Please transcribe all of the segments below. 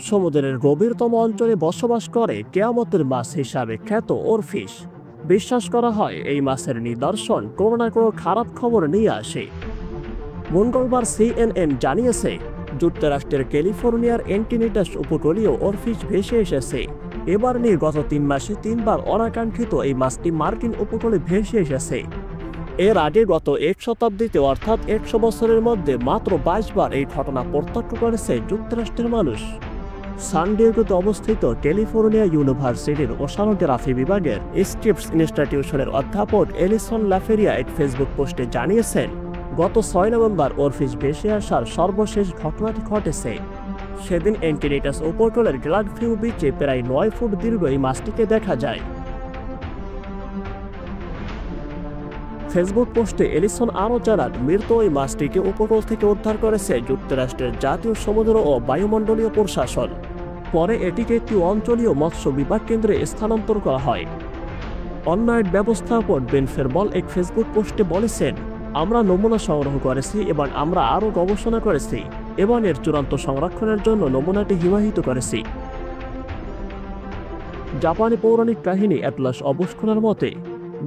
সমুদ্রের গভীরতম অঞ্চলে বসবাস করে কেয়ামতের মাছ হিসাবে খ্যাত ওরফিশ। বিশ্বাস করা হয় এই মাছের নিদর্শন কোনো না কোনো খারাপ খবর নিয়ে আসে। মঙ্গলবার সিএনএন জানিয়েছে, যুক্তরাষ্ট্রের ক্যালিফোর্নিয়ার এন্টিনিটাস উপকূলীয় ওরফিশ ভেসে এসেছে। এবার নিয়ে গত 3 মাসে 3বার অনাকাঙ্ক্ষিত এই মাছটি মার্কিন উপকূলে ভেসে এসেছে। এর আগে গত 1 শতাব্দীতে অর্থাৎ 100 বছরের মধ্যে মাত্র 22বার এই ঘটনা প্রত্যক্ষ করেছে যুক্তরাষ্ট্রের মানুষ। সান ডিয়েগোতে অবস্থিত ক্যালিফোর্নিয়া ইউনিভার্সিটির ওশানোগ্রাফি বিভাগের স্ক্রিপস ইনস্টিটিউশনের অধ্যাপক এলিসন লাফেরিয়া এক ফেসবুক পোস্টে জানিয়েছেন, গত 6 নভেম্বর ওরফিশ ভেসে আসার সর্বশেষ ঘটনাটি ঘটেছে। সেদিন এন্টিনিটাস উপকূলের গ্লাডভিউ বিচে প্রায় 9 ফুট দীর্ঘ এই মাছটিকে দেখা যায়। ফেসবুক পোস্টে এলিসন আরও জানান, মৃত ওই মাছটিকে উপকূল থেকে উদ্ধার করেছে যুক্তরাষ্ট্রের জাতীয় সমুদ্র ও বায়ুমণ্ডলীয় প্রশাসন। পরে এটিকে একটি অঞ্চলীয় মৎস্য বিভাগ কেন্দ্রে স্থানান্তর করা হয়। অন্য এক ব্যবস্থাপক বেন ফেরবল এক ফেসবুক পোস্টে বলেছেন, আমরা নমুনা সংগ্রহ করেছি এবং আমরা আরও গবেষণা করেছি এবং এর চূড়ান্ত সংরক্ষণের জন্য নমুনাটি হিমায়িত করেছি। জাপানি পৌরাণিক কাহিনী অ্যাটলাস অবস্কুনার মতে,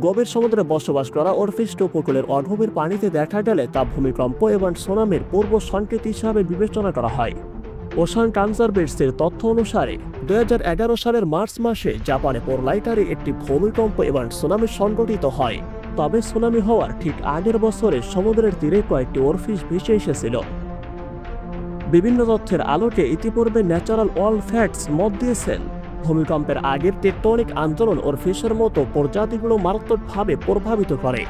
গভীর সমুদ্রে বসবাস করা ওরফিশ উপকূলের অগভীর পানিতে দেখা গেলে তা ভূমিকম্প এবং সুনামির পূর্ব সংকেত হিসাবে বিবেচনা করা হয়। ওশান কনজারভেটরির তথ্য অনুসারে 2011 সালের মার্চ মাসে জাপানে পোর্লাইটারে একটি ভূমিকম্প এবং সুনামি সংঘটিত হয়। তবে সুনামি হওয়ার ঠিক আগের বছরে সমুদ্রের তীরে কয়েকটি ওরফিশ ভেসে এসেছিল। বিভিন্ন তথ্যের আলোকে ইতিপূর্বে ন্যাচারাল ওয়ার্ল্ড ফ্যাক্টস মত দিয়েছেন, ভূমিকম্পের আগের টেকটনিক আন্দোলন ওরফিশের মতো প্রজাতিগুলো মারাত্মকভাবে প্রভাবিত করে।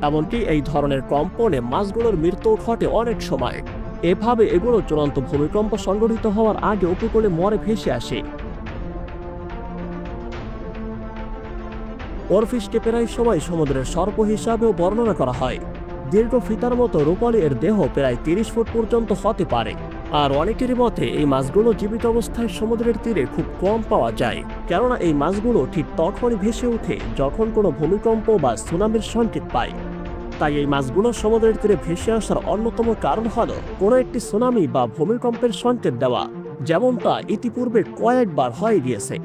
এমনকি এই ধরনের কম্পনে মাছগুলোর মৃত্যু ঘটে অনেক সময়। এভাবে এগুলো চূড়ান্ত ভূমিকম্প সংঘটিত হওয়ার আগে উপকূলে মরে ভেসে আসে। ওরফিশকে প্রায় সময় সমুদ্রের সর্প হিসাবেও বর্ণনা করা হয়। দীর্ঘ ফিতার মতো রূপালী এর দেহ প্রায় 30 ফুট পর্যন্ত হতে পারে। আর অনেকেরই মতে এই মাছগুলো জীবিত অবস্থায় সমুদ্রের তীরে খুব কম পাওয়া যায়, কেননা এই মাছগুলো ঠিক তখনই ভেসে ওঠে যখন কোনো ভূমিকম্প বা সুনামির সংকেত পায়। তাই এই মাছগুলো সমুদ্রের তীরে ভেসে আসার অন্যতম কারণ হলো কোনো একটি সুনামি বা ভূমিকম্পের সংকেত দেওয়া, যেমনটা ইতিপূর্বে কয়েকবার হয়ে গিয়েছে।